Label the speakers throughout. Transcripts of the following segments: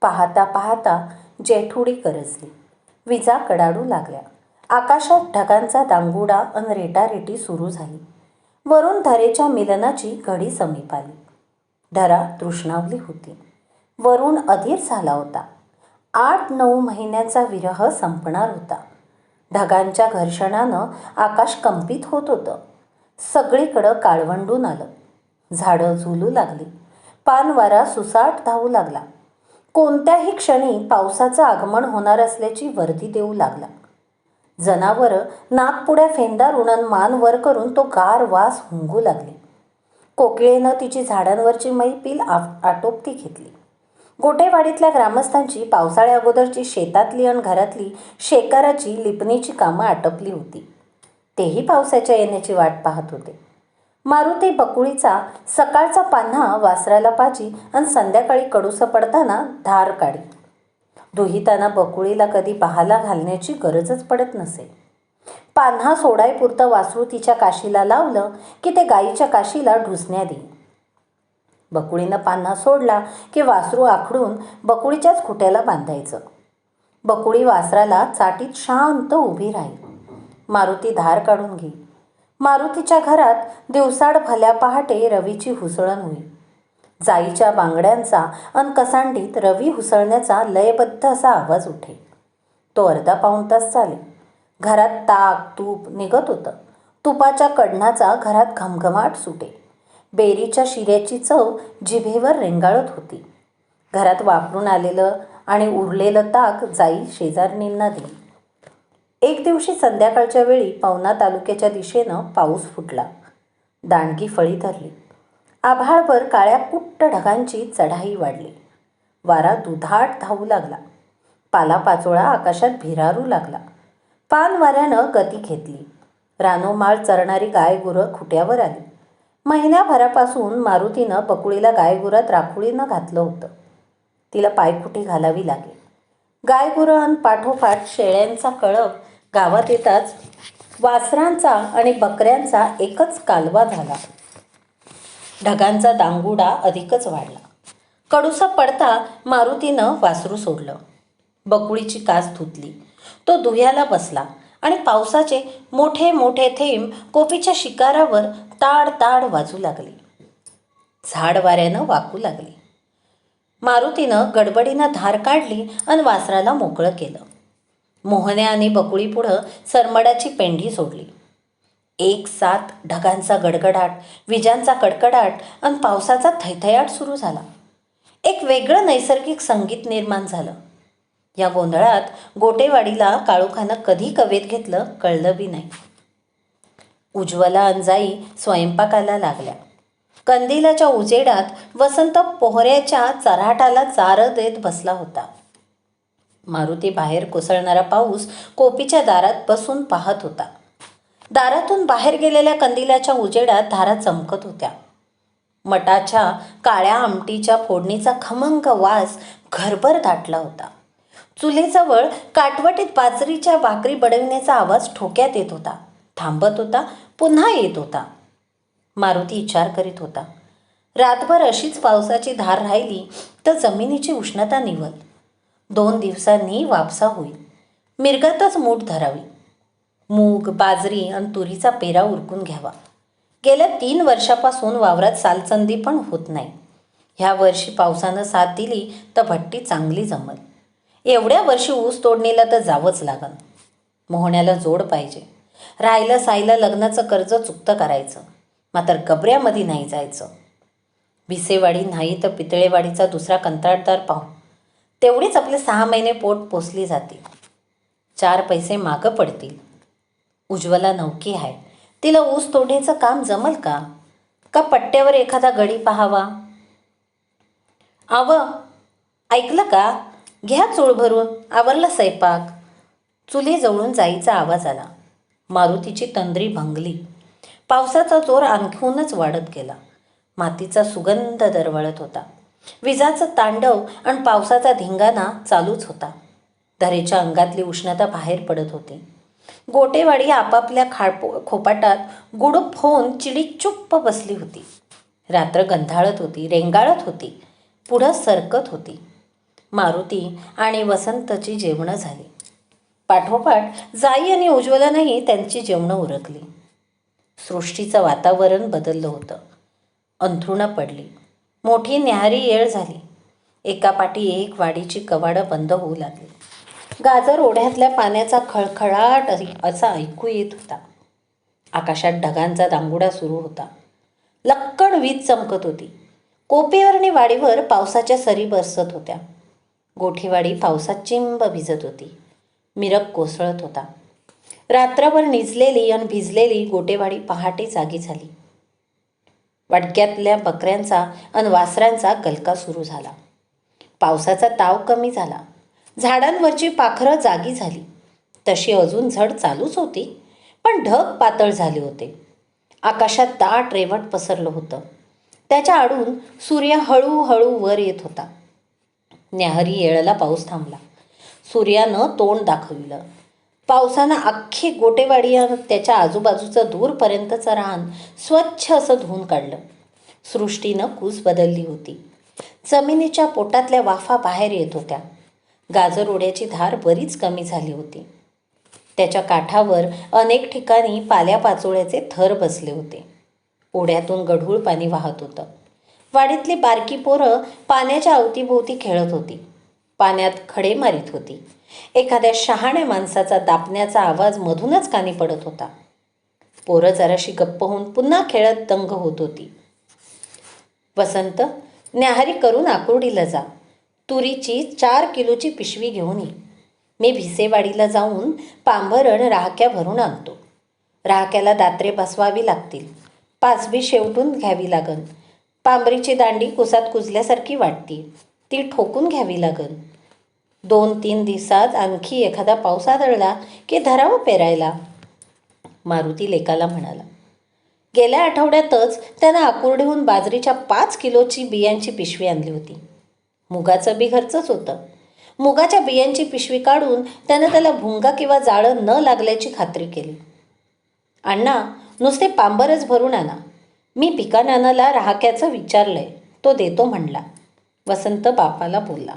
Speaker 1: पाहता पाहता जेठुडी गरजली. विजा कडाडू लागल्या. आकाशात ढगांचा दांगुडा अन रेटारेटी सुरू झाली. वरून धरेच्या मिलनाची घडी समीप आली. धरा तृष्णावली होती. वरून अधीर झाला होता. 8-9 महिन्यांचा विरह संपणार होता. ढगांच्या घर्षणानं आकाश कंपित होत होतं. सगळीकडं काळवंडून आलं. झाडं झुलू लागली. पानवारा सुसाट धावू लागला. कोणत्याही क्षणी पावसाचं आगमन होणार असल्याची वर्दी देऊ लागला. जनावरं नाकपुड्या फेंदारून अन मान वर करून तो गार वास हुंगू लागली. कोकिळेनं तिची झाडांवरची मैफिल आटोपती घेतली. गोटेवाडीतल्या ग्रामस्थांची पावसाळ्या अगोदरची शेतातली अन घरातली शेकाराची लिपणीची कामं आटपली होती. तेही पावसाच्या येण्याची वाट पाहत होते. मारुती बकुळीचा सकाळचा पान्हा वासराला पाजी आणि संध्याकाळी कडूसं पडताना धार काढी. दुहिताना बकुळीला कधी बहाला घालण्याची गरजच पडत नसे. पान्हा सोडायपुरतं वासरू तिच्या काशीला लावलं की ते गाईच्या काशीला ढुसण्या देई. बकुळीनं पान्हा सोडला की वासरू आखडून बकुळीच्याच खुट्याला बांधायचं. बकुळी वासराला चाटीत शांत उभी राहील. मारुती धार काढून घेई. मारुतीच्या घरात दिवसाड भल्या पहाटे रवीची हुसळण होई. जाईच्या बांगड्यांचा अन कसांडीत रवी हुसळण्याचा लयबद्ध असा आवाज उठे. तो अर्धा पाऊण तास चाले. घरात ताक तूप निघत होतं. तुपाच्या कडणाचा घरात घमघमाट सुटे. बेरीच्या शिऱ्याची चव जिभेवर रेंगाळत होती. घरात वापरून आलेलं आणि उरलेलं ताक जाई शेजारणींना देई. एक दिवशी संध्याकाळच्या वेळी पवना तालुक्याच्या दिशेनं पाऊस फुटला. दांडगी फळी धरली. आभाळभर काळ्या कुट्ट ढगांची चढाई वाढली. वारा दुधाट धावू लागला. पालापाचोळा आकाशात भिरारू लागला. पान वाऱ्यानं गती घेतली. रानोमाळ चरणारी गायगुरं खुट्यावर आली. महिन्याभरापासून मारुतीनं बकुळीला गायगुरात राखुळीनं घातलं होतं. तिला पायखुटी घालावी लागे. गायगुरं अन पाठोपाठ शेळ्यांचा कळप गावात येताच वासरांचा आणि बकऱ्यांचा एकच कालवा झाला. ढगांचा दांगुडा अधिकच वाढला. कडूसा पडता मारुतीनं वासरू सोडलं. बकुळीची कास धुतली. तो दुह्याला बसला आणि पावसाचे मोठे मोठे थेंब कोपीच्या शिकारावर ताड ताड वाजू लागले. झाड वाऱ्यानं वाकू लागली. मारुतीनं गडबडीनं धार काढली आणि वासराला मोकळं केलं. मोहन्या आणि बकुळीपुढं सरमडाची पेंढी सोडली. एक साथ ढगांचा गडगडाट, विजांचा कडकडाट आणि पावसाचा थैथयाट सुरू झाला. एक वेगळं नैसर्गिक संगीत निर्माण झालं. या गोंधळात गोटेवाडीला काळोखानं कधी कवेत घेतलं कळलं बी नाही. उज्ज्वला अन जाई स्वयंपाकाला लागल्या. कंदिलाच्या उजेडात वसंत पोहऱ्याच्या चऱ्हाटाला चार देत बसला होता. मारुती बाहेर कोसळणारा पाऊस कोपीच्या दारात बसून पाहत होता. दारातून बाहेर गेलेल्या कंदिलाच्या उजेडात धारा चमकत होत्या. मटाच्या काळ्या आमटीच्या फोडणीचा खमंग वास घरभर दाटला होता. चुलीजवळ काटवटीत बाजरीच्या भाकरी बडविण्याचा आवाज ठोक्यात येत होता. थांबत होता, पुन्हा येत होता. मारुती विचार करीत होता. रातभर अशीच पावसाची धार राहिली तर जमिनीची उष्णता निवल. 2 दिवसांनी वापसा होईल. मिरगातच मूठ धरावी. मूग, बाजरी आणि तुरीचा पेरा उरकून घ्यावा. गेल्या 3 वर्षापासून वावरात सालचंदी पण होत नाही. ह्या वर्षी पावसानं साथ दिली तर भट्टी चांगली जमल. एवढ्या वर्षी ऊस तोडणीला तर जावंच लागल. मोहण्याला जोड पाहिजे. राहिलं सायलं लग्नाचं कर्ज चुकतं करायचं. मात्र गबऱ्यामध्ये नाही जायचं. भिसेवाडी नाही तर पितळेवाडीचा दुसरा कंत्राटदार पाहू. तेवढीच आपले 6 महिने पोट पोसली जातील. 4 पैसे मागं पडतील. उज्ज्वला नौकी आहे. तिला ऊस तोडण्याचं काम जमल का? का पट्ट्यावर एखादा गडी पाहावा? ऐकलं का? घ्या चूळ भरून. आवरला स्वयंपाक. चुली जवळून जाईचा आवाज आला. मारुतीची तंद्री भंगली. पावसाचा जोर आणखीनच वाढत गेला. मातीचा सुगंध दरवळत होता. विजाचं तांडव आणि पावसाचा धिंगाणा चालूच होता. धरेच्या अंगातली उष्णता बाहेर पडत होती. गोटेवाडी आपापल्या खोपाटात गुडूप होऊन चिडीचुप्प बसली होती. रात्र गंधाळत होती, रेंगाळत होती, पुढं सरकत होती. मारुती आणि वसंतची जेवणं झाली. पाठोपाठ जाई आणि उज्ज्वलानंही त्यांची जेवणं उरकली. सृष्टीचं वातावरण बदललं होतं. अंथरुणं पडली. मोठी न्याहारी येळ झाली. एकापाठी एक वाडीची कवाडं बंद होऊ लागली. गाजर ओढ्यातल्या पाण्याचा खळखळाट असा ऐकू येत होता. आकाशात ढगांचा दांगुडा सुरू होता. लक्कड वीज चमकत होती. कोपेवर आणि वाडीवर पावसाच्या सरी बरसत होत्या. गोठीवाडी पावसात चिंब भिजत होती. मिरग कोसळत होता. रात्रभर निजलेली आणि भिजलेली गोटेवाडी पहाटे जागी झाली. वाडक्यातल्या बकऱ्यांचा आणि वासरांचा गलका सुरू झाला. पावसाचा ताव कमी झाला. झाडांवरची पाखरं जागी झाली. तशी अजून झड चालूच होती, पण ढग पातळ झाले होते. आकाशात दाट रेवट पसरलं होतं. त्याच्या आडून सूर्य हळूहळू वर येत होता. न्याहारी येळेला पाऊस थांबला. सूर्यानं तोंड दाखविलं. पावसानं अख्खी गोटेवाडी आणि त्याच्या आजूबाजूचं दूरपर्यंतचं रान स्वच्छ असं धुवून काढलं. सृष्टीनं कूस बदलली होती. जमिनीच्या पोटातल्या वाफा बाहेर येत होत्या. गाजर ओढ्याची धार बरीच कमी झाली होती. त्याच्या काठावर अनेक ठिकाणी पाल्यापाचोळ्याचे थर बसले होते. ओढ्यातून गढूळ पाणी वाहत होतं. वाडीतली बारकी पोरं पाण्याच्या अवतीभोवती खेळत होती. पाण्यात खडे मारीत होती. एखाद्या शहाण्या माणसाचा दापण्याचा आवाज मधूनच कानी पडत होता. पोरं जराशी गप्प होऊन पुन्हा खेळत दंग होत होती. वसंत, न्याहारी करून आकुर्डीला जा. तुरीची 4 किलोची पिशवी घेऊन ये. मी भिसेवाडीला जाऊन पांभरण राहक्या भरून आणतो. राहक्याला दात्रे बसवावी लागतील. पाचबी शेवटून घ्यावी लागन. पांबरीची दांडी कुसात कुजल्यासारखी वाटते, ती ठोकून घ्यावी लागन. 2-3 दिवसात आणखी एखादा पाऊस आदळला की धरावं पेरायला. मारुती लेकाला म्हणाला. गेल्या आठवड्यातच त्यानं आकुर्डीहून बाजरीच्या 5 किलोची बियांची पिशवी आणली होती. मुगाचं बी घरचंच होतं. मुगाच्या बियांची पिशवी काढून त्यानं त्याला भुंगा किंवा जाळं न लागल्याची खात्री केली. अण्णा, नुसते पांबरच भरून आणा. मी पिकानानाला राहक्याचं विचारलंय, तो देतो म्हणला. वसंत बापाला बोलला.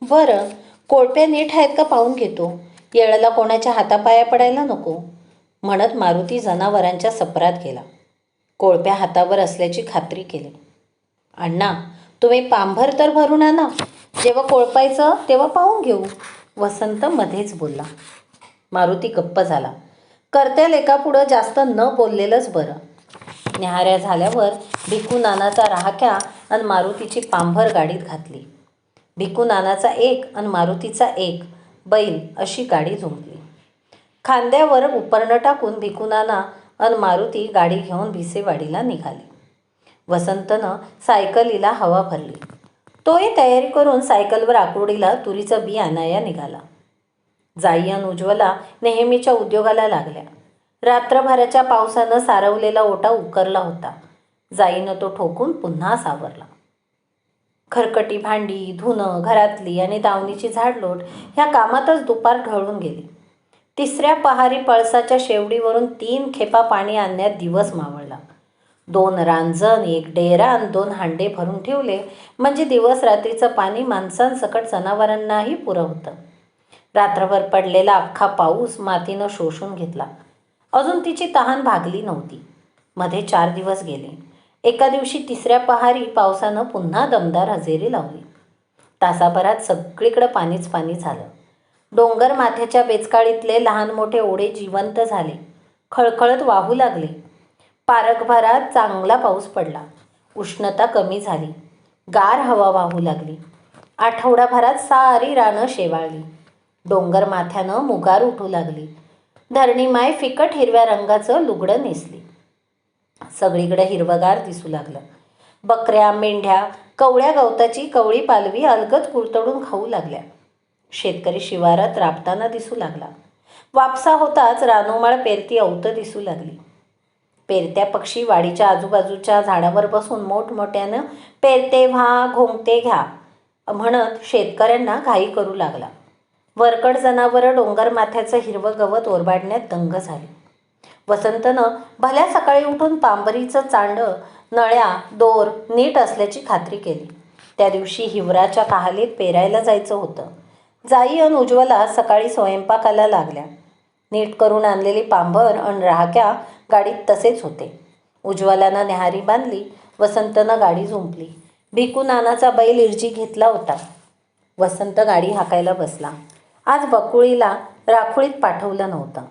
Speaker 1: बरं, कोळप्या नीट आहेत का पाहून घेतो. येळेला कोणाच्या हातापाया पडायला नको, म्हणत मारुती जनावरांच्या सपरात गेला. कोळप्या हातावर असल्याची खात्री केली. अण्णा, तुम्ही पांभर तर भरून आणा. जेव्हा कोळपायचं तेव्हा पाहून घेऊ, वसंत मध्येच बोलला. मारुती गप्प झाला. करत्या लेकापुढं जास्त न बोललेलंच बरं. न्याहाऱ्या झाल्यावर भिकू नानाचा राहक्या आणि मारुतीची पांभर गाडीत घातली. भिकू नानाचा एक आणि मारुतीचा एक बैल अशी गाडी झुंपली. खांद्यावर उपरणं टाकून भिकू नाना आणि मारुती गाडी घेऊन भिसेवाडीला निघाली. वसंतनं सायकलीला हवा भरली. तोही तयारी करून सायकलवर आकुर्डीला तुरीचं बी आणाया निघाला. जाई आणि उज्ज्वला नेहमीच्या उद्योगाला लागल्या. रात्रभराच्या पावसानं सारवलेला ओटा उकरला होता. जाईनं तो ठोकून पुन्हा सावरला. खरकटी भांडी, धुणं, घरातली आणि दावणीची झाडलोट ह्या कामातच दुपार ढळून गेली. 3ऱ्या पहारी पळसाच्या शेवडीवरून 3 खेपा पाणी आणण्यात दिवस मावळला. 2 रांजण, 1 डेरा आणि 2 हांडे भरून ठेवले म्हणजे दिवस रात्रीचं पाणी माणसांसकट जनावरांनाही पुरं होतं. रात्रभर पडलेला अख्खा पाऊस मातीनं शोषून घेतला. अजून तिची तहान भागली नव्हती. मध्ये 4 दिवस गेले. एका दिवशी 3ऱ्या पहारी पावसानं पुन्हा दमदार हजेरी लावली. तासाभरात सगळीकडं पाणीच पाणी झालं. डोंगर माथ्याच्या बेचकाळीतले लहान मोठे ओढे जिवंत झाले, खळखळत वाहू लागले. पारगभरात चांगला पाऊस पडला. उष्णता कमी झाली. गार हवा वाहू लागली. आठवडाभरात सारी रानं शेवाळली. डोंगर माथ्यानं मुगार उठू लागली. धरणीमाय फिकट हिरव्या रंगाचं लुगडं नेसली. सगळीकडे हिरवगार दिसू लागलं. बकऱ्या, मेंढ्या, कवळ्या गवताची कवळी पालवी अलगद कुरतडून खाऊ लागल्या. शेतकरी शिवारात राबताना दिसू लागला. वापसा होताच रानोमाळ पेरती अवतं दिसू लागली. पेरत्या पक्षी वाडीच्या आजूबाजूच्या झाडावर बसून मोठमोठ्यानं पेरते व्हा, घोंगते घ्या म्हणत शेतकऱ्यांना घाई करू लागला. वरकड जनावरं डोंगर माथ्याचं हिरवं गवत ओरबाडण्यात दंग झाली. वसंतनं भल्या सकाळी उठून पांबरीचं चांडं, नळ्या, दोर नीट असल्याची खात्री केली. त्या दिवशी हिवराच्या काहालीत पेरायला जायचं होतं. जाई अन उज्ज्वला सकाळी स्वयंपाकाला लागल्या. नीट करून आणलेली पांभर अन राहक्या गाडीत तसेच होते. उज्ज्वलानं न्याहारी बांधली. वसंतनं गाडी जुंपली. भिकू नानाचा बैल इर्जी घेतला होता. वसंत गाडी हाकायला बसला. आज बकुळीला राखोळीत पाठवलं नव्हतं.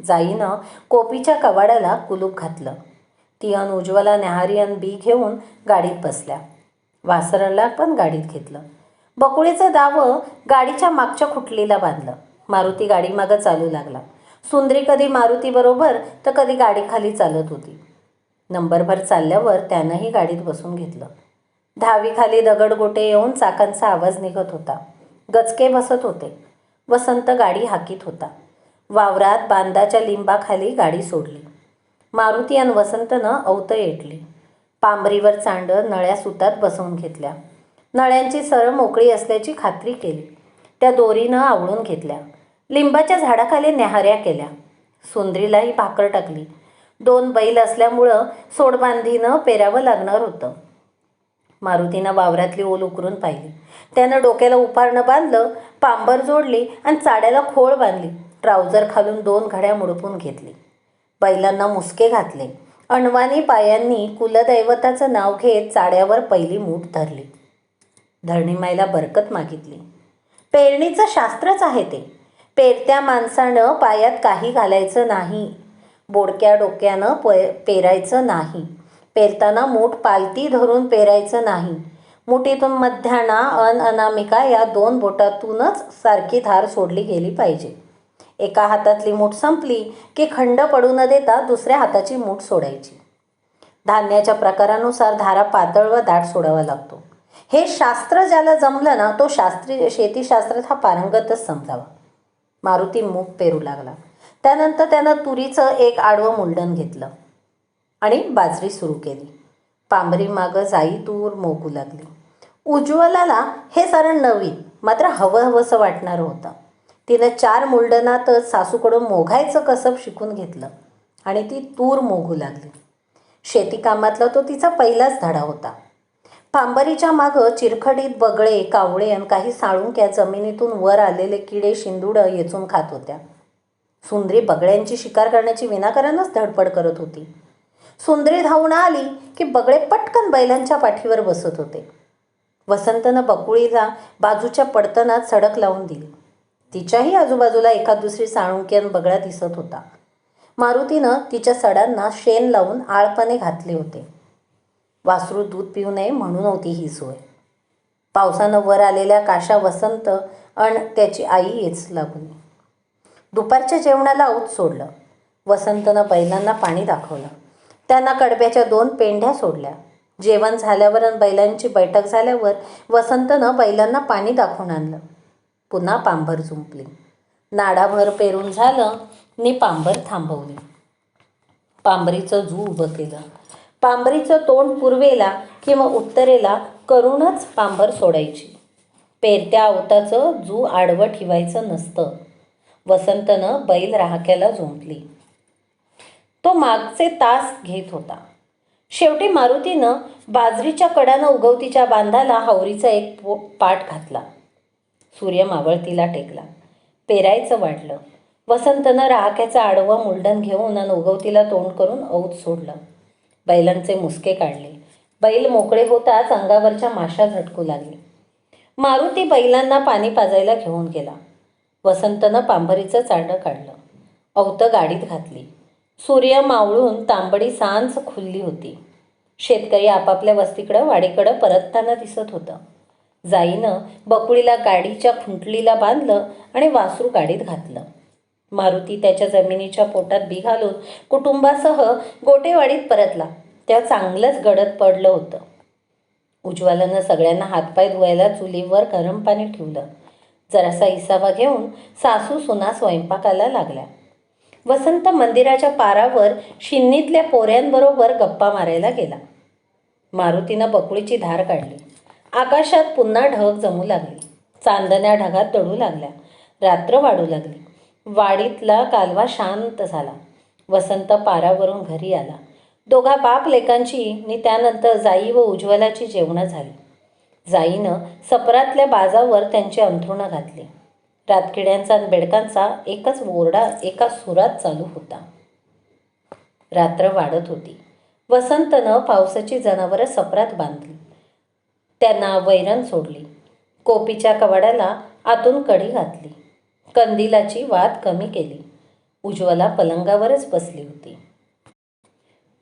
Speaker 1: जाईनं कोपीच्या कवाडाला कुलूप घातलं. ती अन उज्ज्वला न्याहारी अन बी घेऊन गाडीत बसल्या. वासराला पण गाडीत घेतलं. बकुळीचं दावं गाडीच्या मागच्या खुटलीला बांधलं. मारुती गाडीमागं चालू लागला. सुंदरी कधी मारुतीबरोबर तर कधी गाडीखाली चालत होती. नंबरभर चालल्यावर त्यानंही गाडीत बसून घेतलं. धावीखाली दगडगोटे येऊन चाकांचा आवाज निघत होता. गचके बसत होते. वसंत गाडी हाकीत होता. वावरात बांधाच्या लिंबाखाली गाडी सोडली. मारुती आणि वसंतनं अवतं येटली. पांबरीवर चांडं नळ्या सुतात बसवून घेतल्या. नळ्यांची सरळ मोकळी असल्याची खात्री केली. त्या दोरीनं आवळून घेतल्या. लिंबाच्या झाडाखाली न्याहाऱ्या केल्या. सुंदरीलाही भाकर टाकली. 2 बैल असल्यामुळं सोडबांधीनं पेरावं लागणार होतं. मारुतीनं वावरातली ओल उकरून पाहिली. त्यानं डोक्याला उपारणं बांधलं, पांबर जोडली आणि चाड्याला खोळ बांधली. ट्राउझर खालून 2 घड्या मुडपून घेतली. बैलांना मुसके घातले. अणवानी पायांनी कुलदैवताचं नाव घेत चाड्यावर पहिली मूठ धरली. धरणीमाईला बरकत मागितली. पेरणीचं शास्त्रच आहे ते. पेरत्या माणसानं पायात काही घालायचं नाही. बोडक्या डोक्यानं पेरायचं नाही. पेरताना मूठ पालती धरून पेरायचं नाही. मुठीतून मध्याणा अन अनामिका या 2 बोटातूनच सारखी धार सोडली गेली पाहिजे. एका हातातली मूठ संपली की खंड पडू न देता दुसऱ्या हाताची मूठ सोडायची. धान्याच्या प्रकारानुसार धारा पातळ व दाट सोडावा लागतो. हे शास्त्र ज्याला जमलं ना तो शेतीशास्त्रात हा पारंगतच समजावा. मारुती मूग पेरू लागला. त्यानंतर त्यानं तुरीचं एक आडवं मुंडन घेतलं आणि बाजरी सुरू केली. पांबरी मागं जाई तूर मोगू लागली. उज्ज्वलाला हे सारं नवीन मात्र हवंहवंसं वाटणारं होतं. तिनं 4 मुंडनातच सासूकडून मोघायचं कसब शिकून घेतलं आणि ती तूर मोगू लागली. शेती कामातला तो तिचा पहिलाच धडा होता. पांबरीच्या मागं चिरखडीत बगळे, कावळे आणि काही साळुंक्या जमिनीतून वर आलेले किडे शिंदूडं येचून खात होत्या. सुंदरी बगळ्यांची शिकार करण्याची विनाकारणच धडपड करत होती. सुंदरी धावून आली की बगळे पटकन बैलांच्या पाठीवर बसत होते. वसंतनं बकुळीला बाजूच्या पडतनात सडक लावून दिली. तिच्याही आजूबाजूला एखाद दुसरी साळुंक्यान बगळा दिसत होता. मारुतीनं तिच्या सडांना शेण लावून आळपणे घातले होते. वासरू दूध पिऊ नये म्हणून होती ही सोय. पावसानं वर आलेल्या काशा वसंत अन त्याची आई येच लागली. दुपारच्या जेवणाला औत सोडलं. वसंतनं बैलांना पाणी दाखवलं. त्यांना कडब्याच्या 2 पेंढ्या सोडल्या. जेवण झाल्यावर आणि बैलांची बैठक झाल्यावर वसंतनं बैलांना पाणी दाखवून आणलं. पुन्हा पांभर जुंपली. नाडाभर पेरून झालं नि पांभर थांबवली. पांबरीचं जू उभं केलं. पांबरीचं तोंड पूर्वेला किंवा उत्तरेला करूनच पांभर सोडायची. पेरत्या अवताचं जू आडवं ठेवायचं नसतं. वसंतनं बैल राहक्याला जुंपली. तो मागचे तास घेत होता. शेवटी मारुतीनं बाजरीच्या कडानं उगवतीच्या बांधाला हावरीचा एक पाट घातला. सूर्य मावळतीला टेकला. पेरायचं वाढलं. वसंतनं राहक्याचं आडवं मुंडन घेऊन आणि उगवतीला तोंड करून औत सोडलं. बैलांचे मुसके काढले. बैल मोकळे होताच अंगावरच्या माशा झटकू लागले. मारुती बैलांना पाणी पाजायला घेऊन गेला. वसंतनं पांभरीचं चांडं काढलं. अवतं गाडीत घातली. सूर्य मावळून तांबडी सांज खुलली होती. शेतकरी आपापल्या वस्तीकडं वाडीकडं परतताना दिसत होतं. जाईनं बकुळीला गाडीच्या खुंटलीला बांधलं आणि वासरू गाडीत घातलं. मारुती त्याच्या जमिनीच्या पोटात बी घालून कुटुंबासह गोटेवाडीत परतला. तेव्हा चांगलंच गडद पडलं होतं. उज्ज्वलानं सगळ्यांना हातपाय धुवायला चुलीवर गरम पाणी ठेवलं. जरासा इसावा घेऊन सासू सुना स्वयंपाकाला लागल्या. वसंत मंदिराच्या पारावर शिन्नीतल्या पोऱ्यांबरोबर गप्पा मारायला गेला. मारुतीनं बकुळीची धार काढली. आकाशात पुन्हा ढग जमू लागली. चांदण्या ढगात दडू लागल्या. रात्र वाढू लागली. वाडीतला कालवा शांत झाला. वसंत पारावरून घरी आला. दोघा बाप लेकांची नि त्यानंतर जाई व उज्ज्वलाची जेवणं झाली. जाईनं सपरातल्या बाजावर त्यांची अंथरुणं घातली. रातकिड्यांचा आणि बेडकांचा एकच ओरडा एका सुरात चालू होता. रात्र वाढत होती. वसंतनं पावसाची जनावरं सपरात बांधली. त्यांना वैरण सोडली. कोपीच्या कवाड्याला आतून कडी घातली. कंदिलाची वात कमी केली. उज्ज्वला पलंगावरच बसली होती.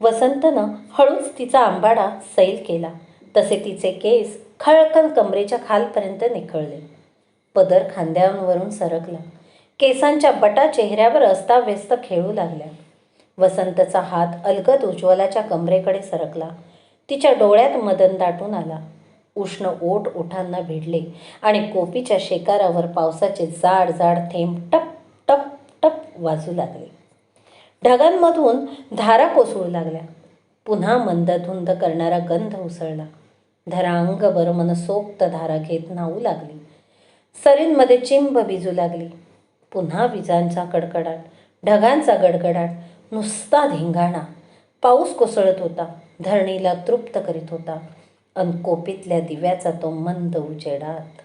Speaker 1: वसंतनं हळूच तिचा आंबाडा सैल केला. तसे तिचे केस खळखळ कमरेच्या खालपर्यंत निखळले. पदर खांद्यांवरून सरकला. केसांच्या बटा चेहऱ्यावर अस्ताव्यस्त खेळू लागल्या. वसंतचा हात अलगद उज्ज्वलाच्या कमरेकडे सरकला. तिच्या डोळ्यात मदन दाटून आला. उष्ण ओठ ओठांना भिडले आणि कोपीच्या शेकारावर पावसाचे जाड जाड थेंब टप टप टप वाजू लागले. ढगांमधून धारा कोसळू लागल्या. पुन्हा मंदधुंद करणारा गंध उसळला. धरांगभर मनसोक्त धारा घेत न्हाऊ लागली. सरींमध्ये चिंब भिजू लागली. पुन्हा विजांचा कडकडाट, ढगांचा गडगडाट, नुसता धिंगाणा. पाऊस कोसळत होता. धरणीला तृप्त करीत होता. अन कोपीतल्या दिव्याचा तो मंद उजेडात